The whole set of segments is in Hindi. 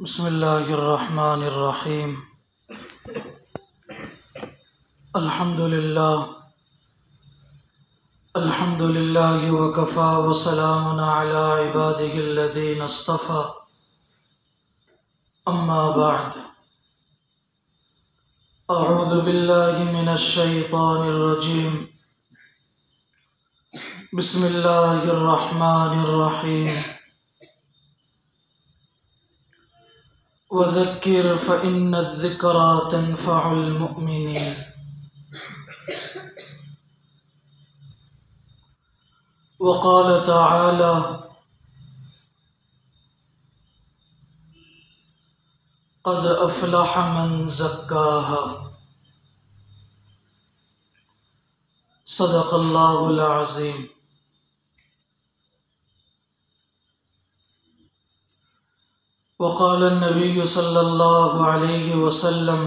बिस्मिल्लाहिर्रहमानिर्रहीम। अल्हम्दुलिल्लाहि वकफ़ा वसलामुन अला इबादिहिल्लज़ीना इस्तफ़ा। अम्मा बअद। अऊज़ु बिल्लाहि मिनश शैतानिर्रजीम। बिस्मिल्लाहिर्रहमानिर्रहीम। वज़क्किर फ़इन्नज़्ज़िक्रा तन्फ़उल मुमिनीन। वक़ाल तआला क़द अफ़लह मन ज़क्काहा। सदक़ल्लाहुल अज़ीम। वक़ाल नबी सल्लल्लाहु अलैहि वसल्लम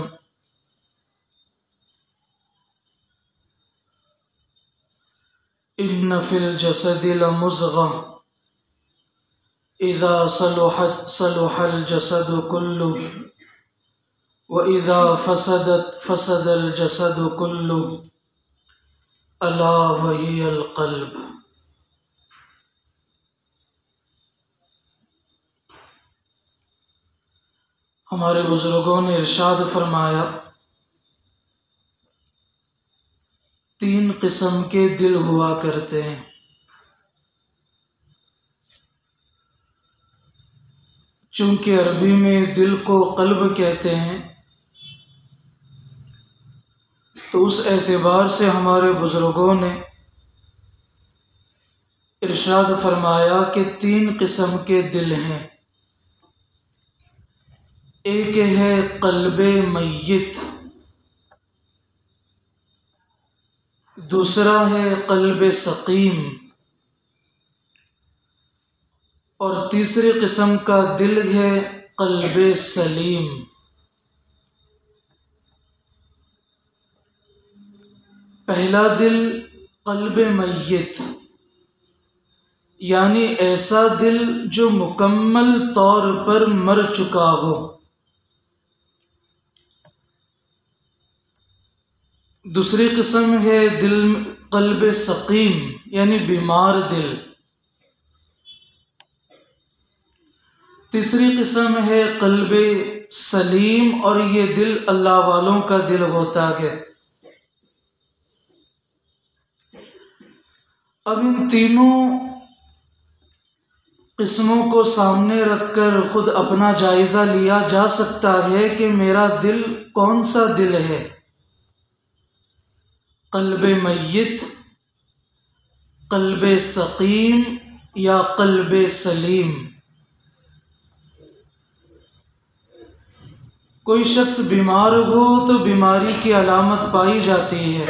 इन्न फ़िल जसदि लमुज़ग़ह इज़ा सलुहत सलुहल जसदु कुल्लुहु व इज़ा फ़सदत फ़सदल जसदु कुल्लुहु अला वहियल क़ल्ब। हमारे बुजुर्गों ने इरशाद फरमाया, तीन किस्म के दिल हुआ करते हैं। चूंकि अरबी में दिल को क़ल्ब कहते हैं, तो उस एतबार से हमारे बुजुर्गों ने इरशाद फरमाया कि तीन किस्म के दिल हैं। एक है क़ल्बे मय्यत, दूसरा है क़ल्बे सक़ीम, और तीसरी किस्म का दिल है क़ल्बे सलीम। पहला दिल क़ल्बे मय्यत, यानी ऐसा दिल जो मुकम्मल तौर पर मर चुका हो। दूसरी किस्म है दिल क़ल्बे सक़ीम, यानी बीमार दिल। तीसरी किस्म है क़ल्बे सलीम, और ये दिल अल्लाह वालों का दिल होता है। अब इन तीनों किस्मों को सामने रखकर खुद अपना जायज़ा लिया जा सकता है कि मेरा दिल कौन सा दिल है, क़ल्बे मय्यत, क़ल्बे सक़ीम या क़ल्बे सलीम। कोई शख्स बीमार हो तो बीमारी की अलामत पाई जाती है,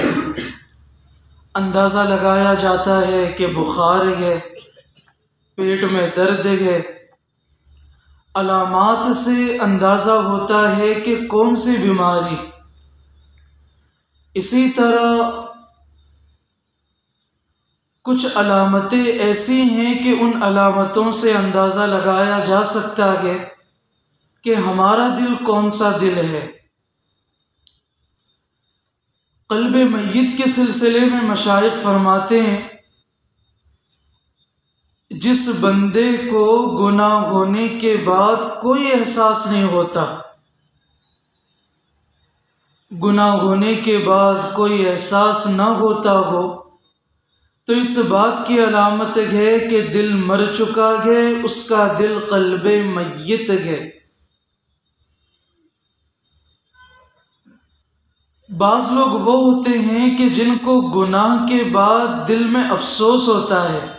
अंदाज़ा लगाया जाता है कि बुखार है, पेट में दर्द है। अलामात से अंदाज़ा होता है कि कौन सी बीमारी। इसी तरह कुछ अलामतें ऐसी हैं कि उन अलामतों से अंदाज़ा लगाया जा सकता है कि हमारा दिल कौन सा दिल है। क़ल्बे मय्यत के सिलसिले में मशाइख फरमाते हैं, जिस बंदे को गुनाह होने के बाद कोई एहसास नहीं होता, गुनाह होने के बाद कोई एहसास न होता हो, तो इस बात की अलामत है कि दिल मर चुका है, उसका दिल क़ल्बे मय्यत है। बाज़ लोग वो होते हैं कि जिनको गुनाह के बाद दिल में अफसोस होता है,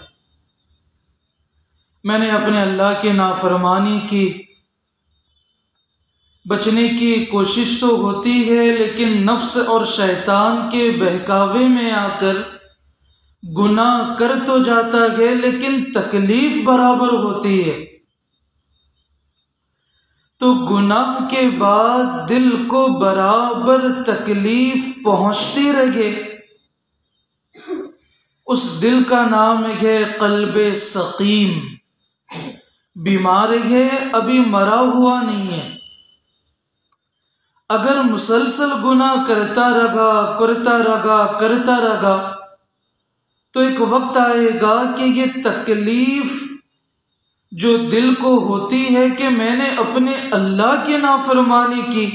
मैंने अपने अल्लाह की नाफरमानी की, बचने की कोशिश तो होती है, लेकिन नफ्स और शैतान के बहकावे में आकर गुनाह कर तो जाता है, लेकिन तकलीफ बराबर होती है। तो गुनाह के बाद दिल को बराबर तकलीफ पहुंचती रहे, उस दिल का नाम है क़ल्बे सक़ीम। बीमार है, अभी मरा हुआ नहीं है। अगर मुसलसल गुनाह करता रहा तो एक वक्त आएगा कि ये तकलीफ जो दिल को होती है कि मैंने अपने अल्लाह की नाफरमानी की,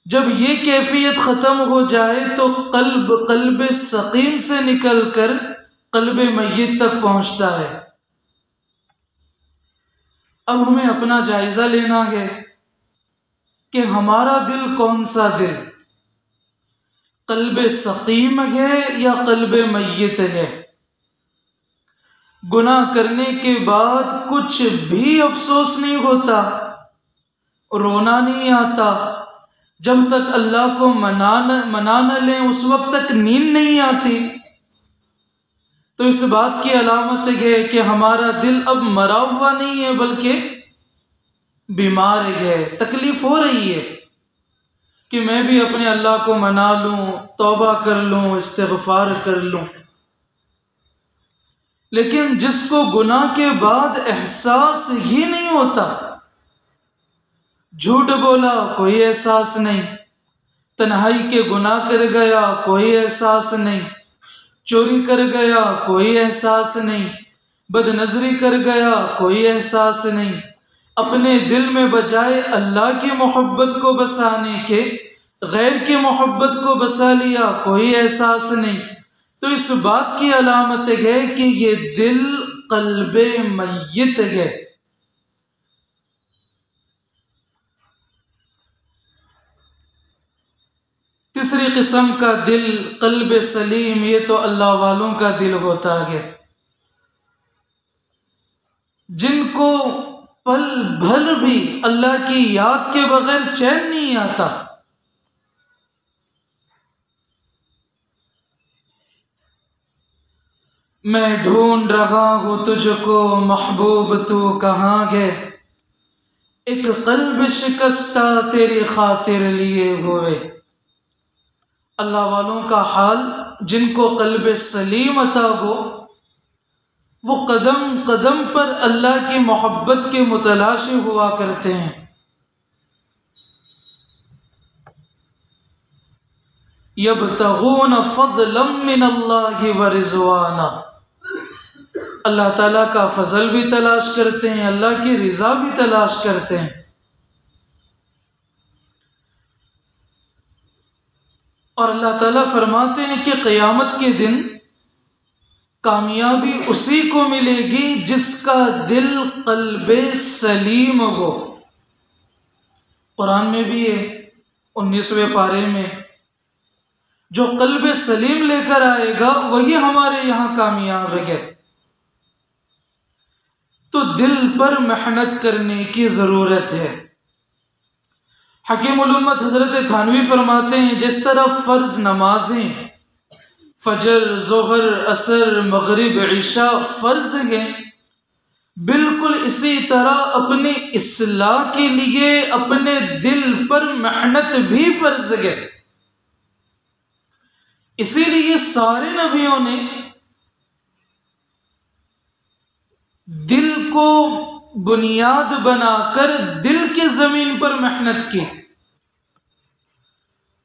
जब ये कैफियत ख़त्म हो जाए तो कल्ब सकीम से निकलकर कल्ब मय्यत तक पहुंचता है। अब हमें अपना जायज़ा लेना है कि हमारा दिल कौन सा दिल, कल्ब सकीम है या कल्ब मय्यत है। गुनाह करने के बाद कुछ भी अफसोस नहीं होता, रोना नहीं आता, जब तक अल्लाह को मना न लें उस वक्त तक नींद नहीं आती। तो इस बात की अलामत है कि हमारा दिल अब मरा हुआ नहीं है बल्कि बीमार है। तकलीफ हो रही है कि मैं भी अपने अल्लाह को मना लूं, तौबा कर लूं, इस्तिग़फ़ार कर लूं, लेकिन जिसको गुनाह के बाद एहसास ही नहीं होता, झूठ बोला कोई एहसास नहीं, तन्हाई के गुनाह कर गया कोई एहसास नहीं, चोरी कर गया कोई एहसास नहीं, बदनज़री कर गया कोई एहसास नहीं, अपने दिल में बजाय अल्लाह की मोहब्बत को बसाने के गैर की मोहब्बत को बसा लिया, कोई एहसास नहीं। तो इस बात की अलामत है कि ये दिल कल्बे मय्यत है। तीसरी किस्म का दिल कल्ब सलीम, ये तो अल्लाह वालों का दिल होता है, जिनको पल भर भी अल्लाह की याद के बगैर चैन नहीं आता। मैं ढूंढ रहा हूँ तुझको महबूब तू कहाँ गए, एक कल्ब शिकस्ता तेरी खातिर लिए हुए। अल्लाह वालों का हाल, जिनको कल्ब सलीम अता हो, वो कदम कदम पर अल्लाह की मोहब्बत के मुतलाशी हुआ करते हैं। यब्तगून फज़लन मिनल्लाहि व रिज़वाना, अल्लाह ताला का फजल भी तलाश करते हैं, अल्लाह की रिज़ा भी तलाश करते हैं। और अल्लाह ताला फरमाते हैं कि क़यामत के दिन कामयाबी उसी को मिलेगी जिसका दिल कल्बे सलीम हो। कुरान में भी है 19वें पारे में, जो कल्बे सलीम लेकर आएगा वही हमारे यहाँ कामयाब है। तो दिल पर मेहनत करने की ज़रूरत है। हकीमुल उम्मत हज़रत थानवी फरमाते हैं, जिस तरह फ़र्ज़ नमाजें फजर, ज़ोहर, असर, मगरिब, इशा फ़र्ज़ हैं, बिल्कुल इसी तरह अपने इस्लाह के लिए अपने दिल पर मेहनत भी फ़र्ज़ है। इसीलिए सारे नबियों ने दिल को बुनियाद बनाकर दिल की ज़मीन पर मेहनत की,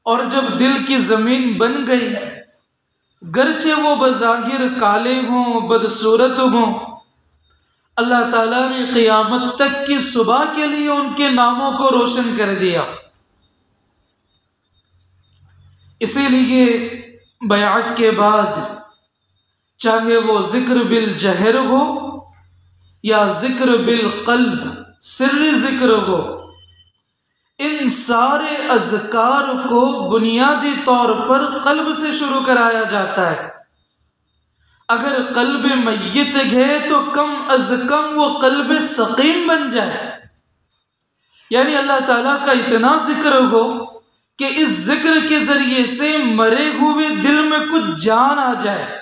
और जब दिल की ज़मीन बन गई, गरचे वो बज़ाहिर काले हों, बदसूरत हों, अल्लाह ताला ने क़यामत तक की सुबह के लिए उनके नामों को रोशन कर दिया। इसीलिए बयात के बाद चाहे वो ज़िक्र बिल जहर हो या ज़िक्र बिल क़ल्ब, सिर्री ज़िक्र हो, इन सारे अज़कार को बुनियादी तौर पर क़ल्ब से शुरू कराया जाता है। अगर क़ल्ब मय्यत है तो कम अज़ कम वो क़ल्ब सकीम बन जाए, यानी अल्लाह ताला का इतना ज़िक्र हो कि इस ज़िक्र के ज़रिए से मरे हुए दिल में कुछ जान आ जाए।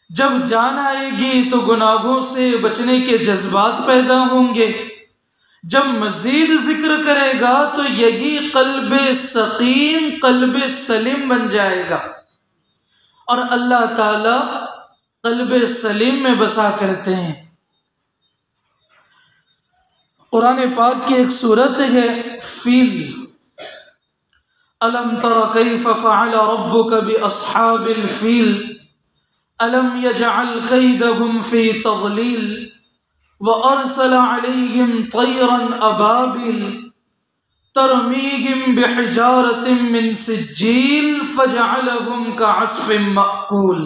जब जान आएगी तो गुनाहों से बचने के जज्बात पैदा होंगे। जब मज़ीद ज़िक्र करेगा तो यही क़ल्ब सकीम, क़ल्ब सलीम बन जाएगा, और अल्लाह ताला क़ल्ब सलीम में बसा करते हैं। कुरान पाक की एक सूरत है फील। अलम तरा कैफ फ़अल रब्बुक बिअस्हाबिल फील अलम यजअल कैदहुम फ़ी तग़लील व अरसल अलैहिम तयरन अबाबिल तरमीहिम बिहिजारतिम मिन सिज्जील फजअलहुम कअस्फ़िम मअकूल।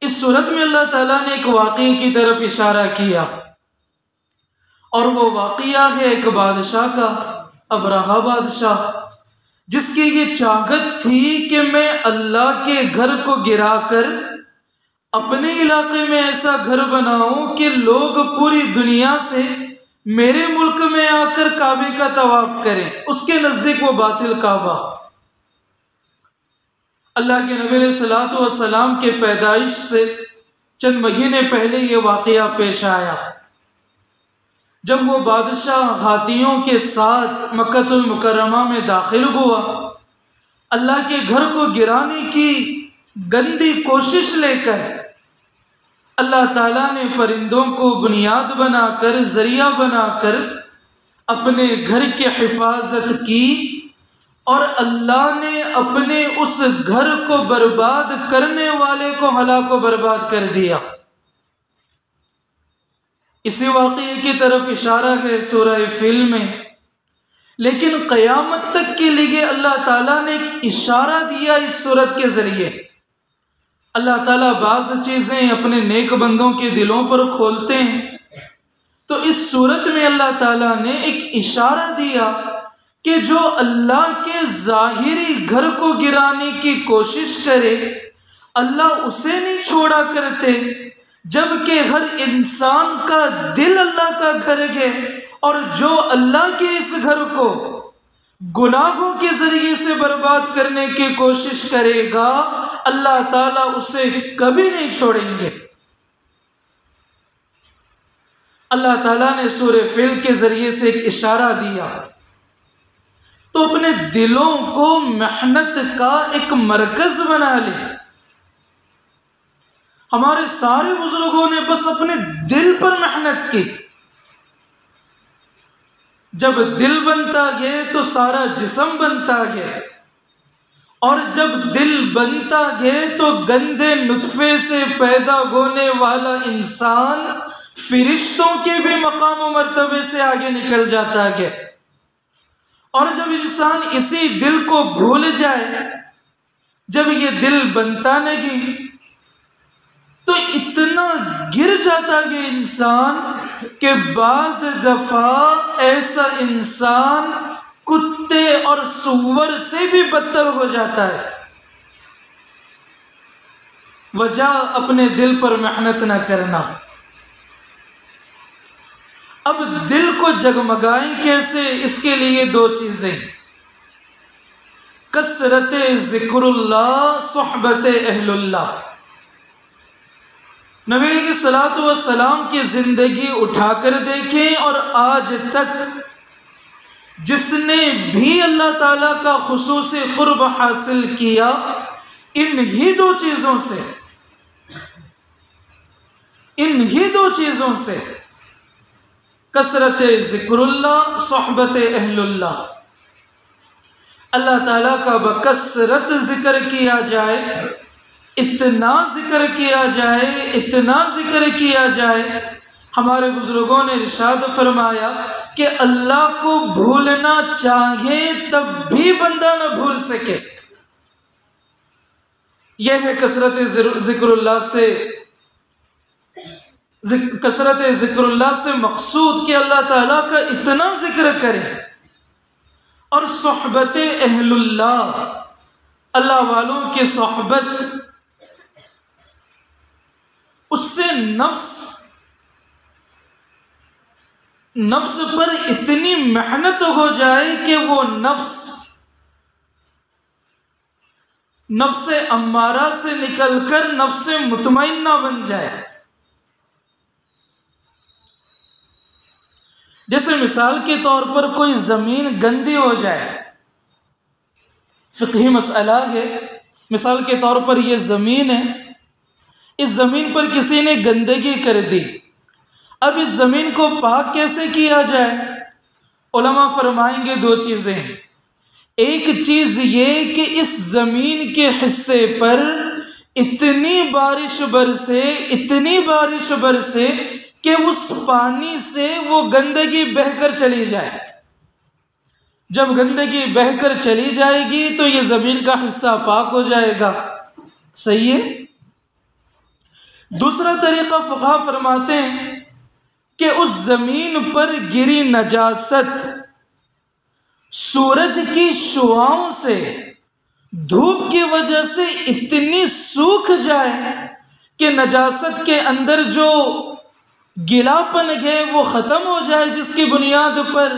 इस सूरत में अल्लाह ताला ने एक वाक़ये की तरफ इशारा किया और वो वाक़या है एक बादशाह का, अबरहा बादशाह, जिसकी ये चाहत थी कि मैं अल्लाह के घर को गिराकर अपने इलाके में ऐसा घर बनाऊं कि लोग पूरी दुनिया से मेरे मुल्क में आकर काबे का तवाफ करें, उसके नजदीक वो बातिल काबा। अल्लाह के नबी अलैहिस्सलातु वस्सलाम के पैदाइश से चंद महीने पहले ये वाक़या पेश आया, जब वो बादशाह हाथियों के साथ मक्कतुल मुकर्रमा में दाखिल हुआ। अल्लाह के घर को गिराने की गंदी कोशिश लेकर अल्लाह ताला ने परिंदों को बुनियाद बनाकर, जरिया बनाकर अपने घर की हिफाजत की और अल्लाह ने अपने उस घर को बर्बाद करने वाले को हलाक व बर्बाद कर दिया। इसी वाक़ये की तरफ इशारा है सूरह फिल में, लेकिन क़यामत तक के लिए अल्लाह ताला ने एक इशारा दिया इस सूरत के ज़रिए। अल्लाह ताला बाज़ चीज़ें अपने नेक बंदों के दिलों पर खोलते हैं, तो इस सूरत में अल्लाह ताला ने एक इशारा दिया कि जो अल्लाह के ज़ाहिरी घर को गिराने की कोशिश करे, अल्लाह उसे नहीं छोड़ा करते, जबकि हर इंसान का दिल अल्लाह का घर है और जो अल्लाह के इस घर को गुनाहों के जरिए से बर्बाद करने की कोशिश करेगा, अल्लाह ताला उसे कभी नहीं छोड़ेंगे। अल्लाह ताला ने सूरह फिल के जरिए से एक इशारा दिया, तो अपने दिलों को मेहनत का एक मरकज बना ले। हमारे सारे बुजुर्गों ने बस अपने दिल पर मेहनत की। जब दिल बनता गया तो सारा जिस्म बनता गया, और जब दिल बनता गया तो गंदे नुत्फे से पैदा होने वाला इंसान फिरिश्तों के भी मकाम व मर्तबे से आगे निकल जाता गया। और जब इंसान इसी दिल को भूल जाए, जब ये दिल बनता नहीं, तो इतना गिर जाता है इंसान कि बाज़ दफ़ा ऐसा इंसान कुत्ते और सूअर से भी बदतर हो जाता है। वजह अपने दिल पर मेहनत न करना। अब दिल को जगमगाएं कैसे? इसके लिए दो चीज़ें, कसरत ज़िक्रुल्लाह, सोहबत अहलुल्लाह। नबी अलैहिस्सलातु वस्सलाम की ज़िंदगी उठाकर देखें और आज तक जिसने भी अल्लाह ताला का खुसूसी कुर्ब हासिल किया, इन्हीं दो चीज़ों से कसरत ज़िक्रुल्लाह, सोहबत अहलुल्लाह। अल्लाह ताला का बकसरत ज़िक्र किया जाए, इतना ज़िक्र किया जाए, हमारे बुजुर्गों ने इरशाद फरमाया कि अल्लाह को भूलना चाहे तब भी बंदा न भूल सके। यह है कसरत ज़िक्रुल्लाह से मकसूद कि अल्लाह ताला का इतना ज़िक्र करें। और सोहबत अहलुल्लाह, अल्लाह वालों की सोहबत, उससे नफ्स पर इतनी मेहनत हो जाए कि वो नफ्स अम्मारा से निकलकर नफ्स मुतमइन्ना बन जाए। जैसे मिसाल के तौर पर कोई ज़मीन गंदी हो जाए, फ़िक़ही मसला है, मिसाल के तौर पर यह ज़मीन है, इस ज़मीन पर किसी ने गंदगी कर दी, अब इस ज़मीन को पाक कैसे किया जाए? उलमा फरमाएंगे दो चीज़ें। एक चीज़ ये कि इस ज़मीन के हिस्से पर इतनी बारिश बरसे कि उस पानी से वो गंदगी बहकर चली जाए। जब गंदगी बहकर चली जाएगी तो ये ज़मीन का हिस्सा पाक हो जाएगा। सही है। दूसरा तरीक़ा फुक़हा फरमाते हैं कि उस ज़मीन पर गिरी नजासत सूरज की शुआओं से, धूप की वजह से इतनी सूख जाए कि नजासत के अंदर जो गिलापन है वो ख़त्म हो जाए, जिसकी बुनियाद पर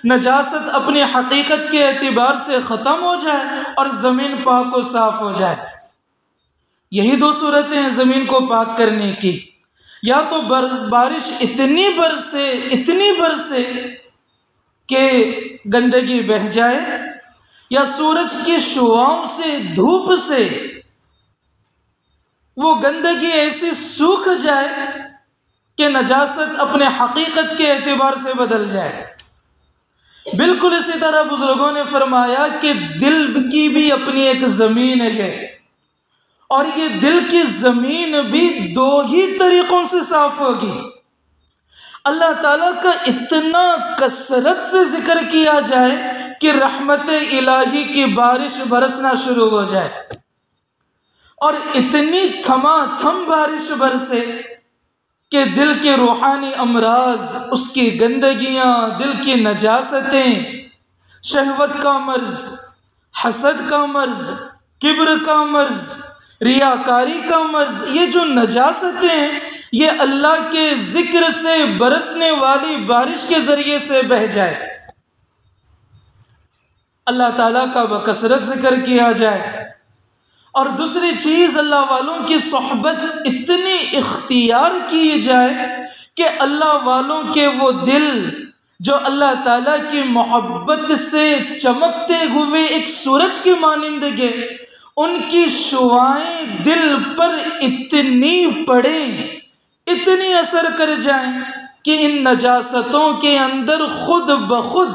नजासत अपनी हकीकत के एतबार से ख़त्म हो जाए और ज़मीन पाक व साफ़ हो जाए। यही दो सूरतें हैं ज़मीन को पाक करने की। या तो बारिश इतनी बरसे कि गंदगी बह जाए, या सूरज की शुआओं से, धूप से वो गंदगी ऐसी सूख जाए कि नजासत अपने हकीकत के एतबार से बदल जाए। बिल्कुल इसी तरह बुजुर्गों ने फरमाया कि दिल की भी अपनी एक ज़मीन है, और ये दिल की ज़मीन भी दो ही तरीक़ों से साफ़ होगी। अल्लाह ताला का इतना कसरत से ज़िक्र किया जाए कि रहमत इलाही की बारिश बरसना शुरू हो जाए, और इतनी थमाथम बारिश बरसे कि दिल के रूहानी अमराज, उसकी गंदगियाँ, दिल की नजासतें, शहवत का मर्ज़, हसद का मर्ज़, किब्र का मर्ज़, रियाकारी का मर्ज़, ये जो नजासतें हैं ये अल्लाह के ज़िक्र से बरसने वाली बारिश के ज़रिए से बह जाए। अल्लाह ताला का बकसरत ज़िक्र किया जाए। और दूसरी चीज़, अल्लाह वालों की सोहबत इतनी इख्तियार की जाए कि अल्लाह वालों के वो दिल जो अल्लाह ताला की मोहब्बत से चमकते हुए एक सूरज की मानिंद है, उनकी शुआएं दिल पर इतनी पड़ें, इतनी असर कर जाएं कि इन नजासतों के अंदर खुद ब खुद,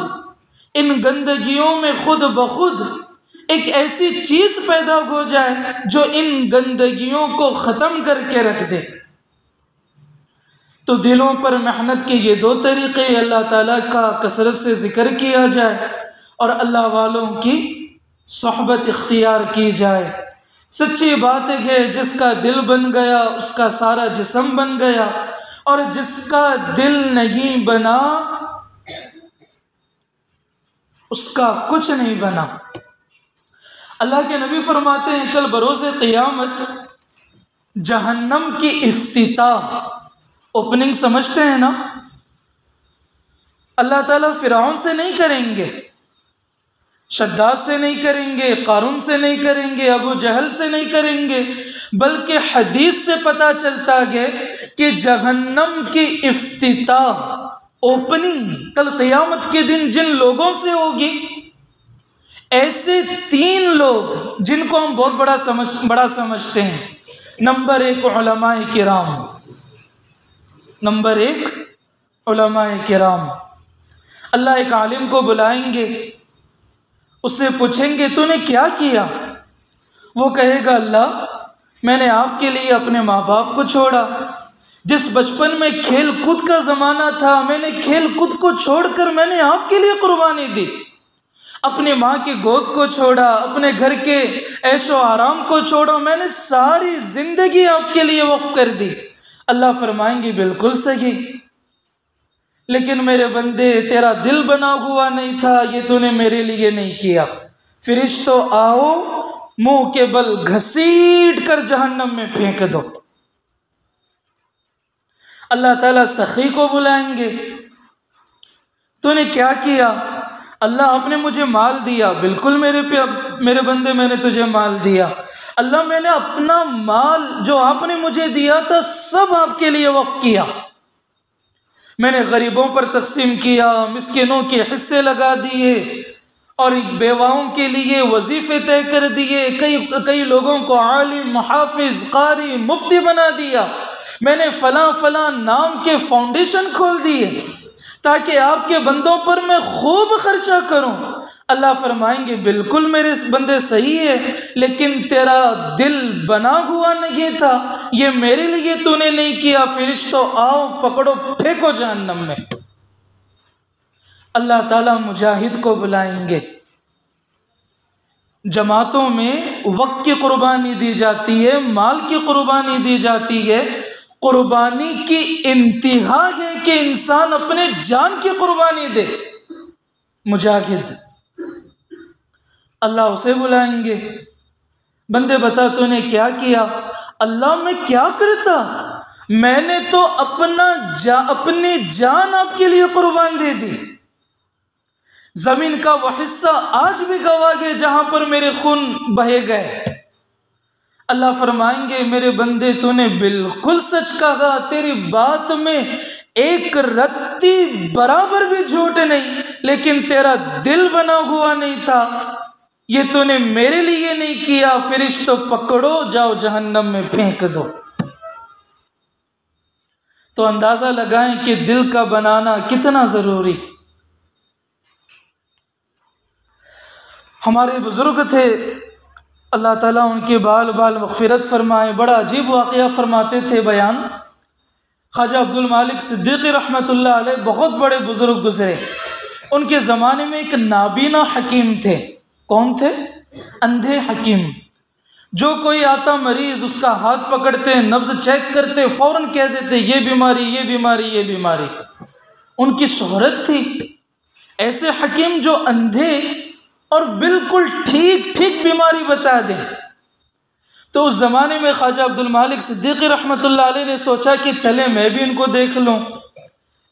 इन गंदगियों में खुद ब खुद एक ऐसी चीज़ पैदा हो जाए जो इन गंदगियों को ख़त्म करके रख दे। तो दिलों पर मेहनत के ये दो तरीक़े, अल्लाह ताला का कसरत से ज़िक्र किया जाए और अल्लाह वालों की सोहबत इख्तियार की जाए। सच्ची बात है, जिसका दिल बन गया उसका सारा जिस्म बन गया, और जिसका दिल नहीं बना उसका कुछ नहीं बना। अल्लाह के नबी फरमाते हैं, कल बरोज़े क़ियामत जहन्नम की इफ्तिताह, ओपनिंग समझते हैं ना, अल्लाह ताला फ़िरऔन से नहीं करेंगे, शद्दाद से नहीं करेंगे, कारून से नहीं करेंगे, अबू जहल से नहीं करेंगे, बल्कि हदीस से पता चलता है कि जहन्नम की इफ्तिताह, ओपनिंग कल क़ियामत के दिन जिन लोगों से होगी, ऐसे 3 लोग जिनको हम बहुत बड़ा समझते हैं। नंबर 1 उलमाए किराम, नंबर 1 उलमाए किराम। अल्लाह एक आलिम को बुलाएंगे, उससे पूछेंगे तूने क्या किया? वो कहेगा, अल्लाह मैंने आपके लिए अपने माँ बाप को छोड़ा। जिस बचपन में खेल कूद का ज़माना था, मैंने खेल कूद को छोड़कर मैंने आपके लिए कुर्बानी दी। अपनी माँ की गोद को छोड़ा, अपने घर के ऐशो आराम को छोड़ा, मैंने सारी ज़िंदगी आपके लिए वक्फ कर दी। अल्लाह फरमाएंगे, बिल्कुल सही, लेकिन मेरे बंदे तेरा दिल बना हुआ नहीं था, ये तूने मेरे लिए नहीं किया। फरिश्तों आओ, मुंह के बल घसीट कर जहन्नम में फेंक दो। अल्लाह ताला सखी को बुलाएंगे, तूने क्या किया? अल्लाह आपने मुझे माल दिया। बिल्कुल मेरे बंदे मैंने तुझे माल दिया। अल्लाह मैंने अपना माल जो आपने मुझे दिया था सब आपके लिए वक्फ किया। मैंने गरीबों पर तकसीम किया, मिस्किनों के हिस्से लगा दिए और बेवाओं के लिए वजीफ़े तय कर दिए। कई लोगों को आलिम, हाफिज, कारी, मुफ्ती बना दिया। मैंने फलां फलां नाम के फाउंडेशन खोल दिए ताकि आपके बंदों पर मैं खूब खर्चा करूं। अल्लाह फरमाएंगे बिल्कुल मेरे बंदे सही है, लेकिन तेरा दिल बना हुआ नहीं था, ये मेरे लिए तूने नहीं किया। फरिश्तों आओ पकड़ो फेंको जहन्नम में। अल्लाह ताला मुजाहिद को बुलाएंगे। जमातों में वक्त की कुर्बानी दी जाती है, माल की कुर्बानी दी जाती है। कुर्बानी की इंतहा है कि इंसान अपने जान की कुर्बानी दे। मुजाहिद, अल्लाह उसे बुलाएंगे, बंदे बता तूने क्या किया? अल्लाह मैं क्या करता, मैंने तो अपनी जान आपके लिए कुर्बान दे दी। जमीन का वह हिस्सा आज भी गवा गए जहां पर मेरे खून बहे गए। अल्लाह फरमाएंगे मेरे बंदे तूने बिल्कुल सच कहा, तेरी बात में एक रत्ती बराबर भी झूठ नहीं, लेकिन तेरा दिल बना हुआ नहीं था, ये तूने मेरे लिए नहीं किया। फरिश्तों पकड़ो जाओ जहन्नम में फेंक दो। तो अंदाजा लगाएं कि दिल का बनाना कितना जरूरी। हमारे बुजुर्ग थे, अल्लाह ताला उनके बाल बाल मग़फ़िरत फरमाए, बड़ा अजीब वाक़या फरमाते थे बयान। ख्वाजा अब्दुल मालिक सिद्दीक़ी रहमतुल्लाह अलैह बहुत बड़े बुजुर्ग गुजरे। उनके ज़माने में एक नाबीना हकीम थे। कौन थे? अंधे हकीम। जो कोई आता मरीज़ उसका हाथ पकड़ते, नब्ज़ चेक करते, फ़ौरन कह देते ये बीमारी ये बीमारी ये बीमारी। उनकी शोहरत थी। ऐसे हकीम जो अंधे और बिल्कुल ठीक ठीक बीमारी बता दें। तो उस ज़माने में ख्वाजा अब्दुल मालिक सिद्दीक़ी रहमतुल्लाह अलैह ने सोचा कि चले मैं भी इनको देख लूँ।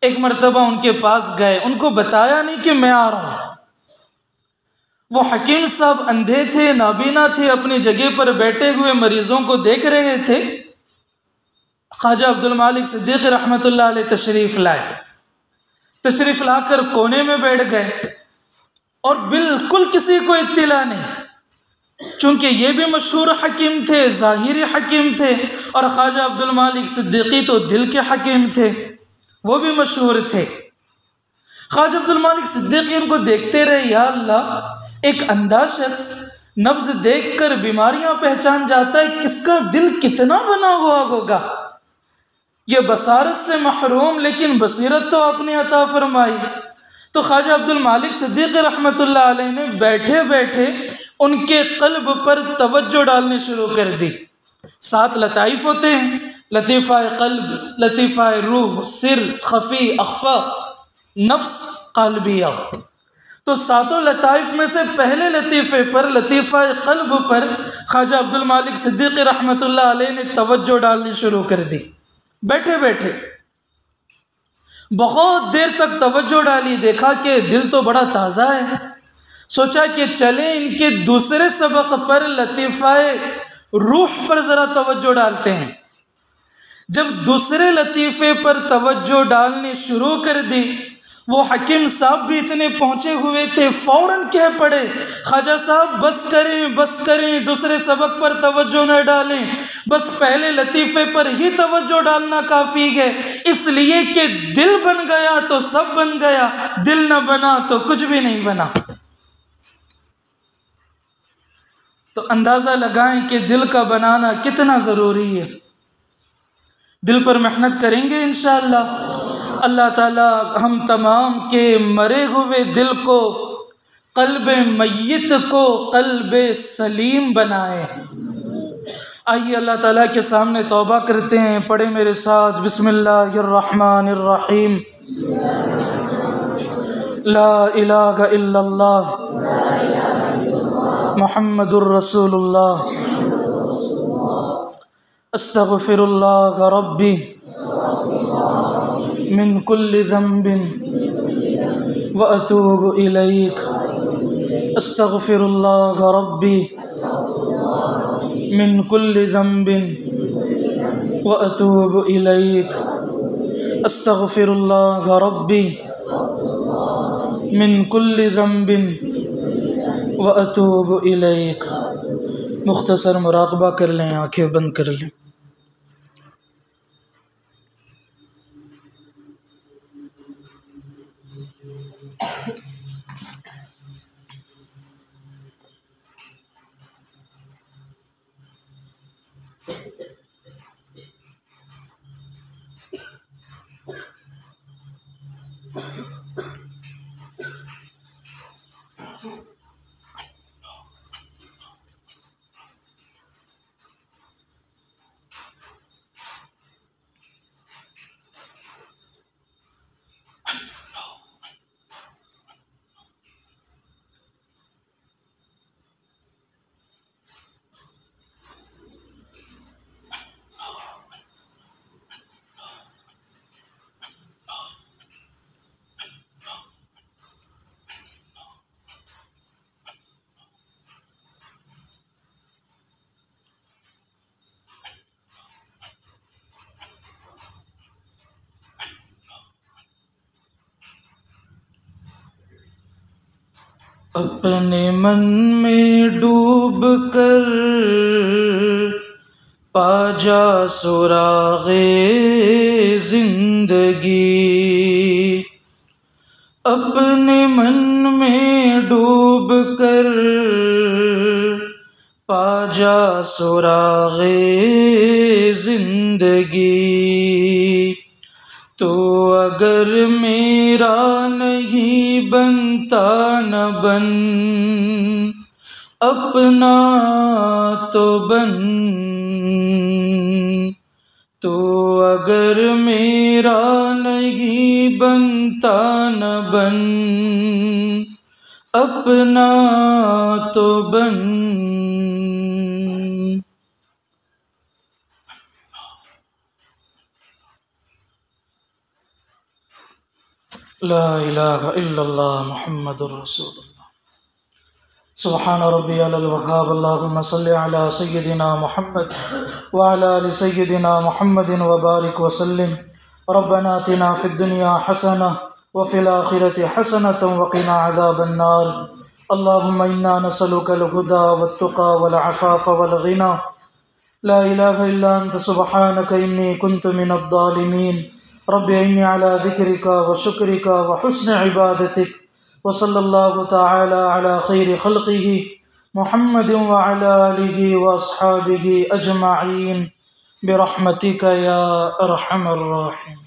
एक मरतबा उनके पास गए, उनको बताया नहीं कि मैं आ रहा हूँ। वो हकीम साहब अंधे थे, नाबीना थे, अपनी जगह पर बैठे हुए मरीज़ों को देख रहे थे। ख्वाजा अब्दुल मालिक सिद्दीक़ी रहमतुल्लाह अलैह तशरीफ़ लाए। तशरीफ़ लाकर कोने में बैठ गए और बिल्कुल किसी को इत्तिला नहीं, चूँकि ये भी मशहूर हकीम थे, ज़ाहिरी हकीम थे, और ख्वाजा अब्दुल मालिक सिद्दीक़ी तो दिल के हकीम थे, वो भी मशहूर थे। ख्वाजा अब्दुल मालिक सिद्दीक़ी उनको देखते रहे, या अल्लाह, एक अंधा शख्स नब्ज़ देखकर बीमारियां पहचान जाता है, किसका दिल कितना बना हुआ होगा। ये बसारत से महरूम, लेकिन बसीरत तो आपने अता फरमाई। तो ख्वाजा अब्दुल मालिक सिद्दीक़ी रहमतुल्लाह अलैह ने बैठे बैठे उनके क़ल्ब पर तवज्जो डालनी शुरू कर दी। 7 लताइफ होते हैं, लतीफ़ा क़ल्ब, लतीफ़ा रूह, सिर, खफ़ी, अख़फ़ा, नफ्स, क़ल्बिया। तो 7 लताइफ में से पहले लतीफ़े पर, लतीफ़ा क़ल्ब पर ख्वाजा अब्दुल मालिक सिद्दीक़ी रहमतुल्लाह अलैह ने तवज्जो डालनी शुरू कर दी। बैठे बैठे बहुत देर तक तवज्जो डाली, देखा कि दिल तो बड़ा ताज़ा है। सोचा कि चले इनके दूसरे सबक पर, लतीफ़ाए रूह पर ज़रा तवज्जो डालते हैं। जब दूसरे लतीफ़े पर तवज्जो डालनी शुरू कर दी, वो हकीम साहब भी इतने पहुँचे हुए थे, फ़ौरन कह पड़े ख्वाजा साहब बस करें, दूसरे सबक पर तवज्जो न डालें, बस पहले लतीफ़े पर ही तवज्जो डालना काफ़ी है। इसलिए कि दिल बन गया तो सब बन गया, दिल न बना तो कुछ भी नहीं बना। तो अंदाज़ा लगाएं कि दिल का बनाना कितना ज़रूरी है। दिल पर मेहनत करेंगे इंशाअल्लाह, अल्लाह ताला हम तमाम के मरे हुए दिल को, क़ल्बे मय्यत को क़ल्बे सलीम बनाए। आइए अल्लाह ताला के सामने तौबा करते हैं। पढ़े मेरे साथ, बिस्मिल्लाहिर्रहमानिर्रहीम। ला इलाहा इल्लल्लाह मुहम्मदुर रसूलुल्लाह, अस्तग़फिरुल्लाह रब्बी मिन कुल्लि ज़ंबिन व अतूबु इलैक, अस्तग़फिरुल्लाह रब्बी मिन कुल्लि ज़ंबिन व अतूबु इलैक, अस्तग़फिरुल्लाह रब्बी मिन कुल्लि ज़ंबिन व अतूबु इलैक। मुख्तसर मुराक़बा कर लें, आँखें बंद कर लें। अपने मन में डूब कर पाजा सुरागे जिंदगी, अपने मन में डूब कर पाजा सुरागे जिंदगी। तो अगर मेरा नहीं बनता न बन, अपना तो बन। तो अगर मेरा नहीं बनता न बन, अपना तो बन। ला इलाहा इल्लल्लाह मुहम्मदुर रसूलुल्लाह। सुब्हान रब्बियल वहाब। अल्लाहुम्मा सल्लि अला सय्यिदिना मुहम्मद व अला आलि सय्यिदिना मुहम्मदिन व बारिक व सल्लिम। रब्बना आतिना फिद दुनिया हसनह व फिल आखिरति हसनतन व क़िना अज़ाबन नार। अल्लाहुम्मा इन्ना नसअलुकल हुदा वत तुक़ा वल अफ़ाफ़ वल ग़िना। ला इलाहा इल्ला अंत सुब्हानक इन्नी कुन्तु मिनज़ ज़ालिमीन। रब्बि इन्नी अला ज़िक्रिका व शुक्रिका व हुस्नि इबादतिक। व सल्लल्लाहु तआला अला खैरि खल्क़िही मुहम्मदिन व अला आलिही व अस्हाबिही अजमईन बिरहमतिका या अरहमर राहिमीन।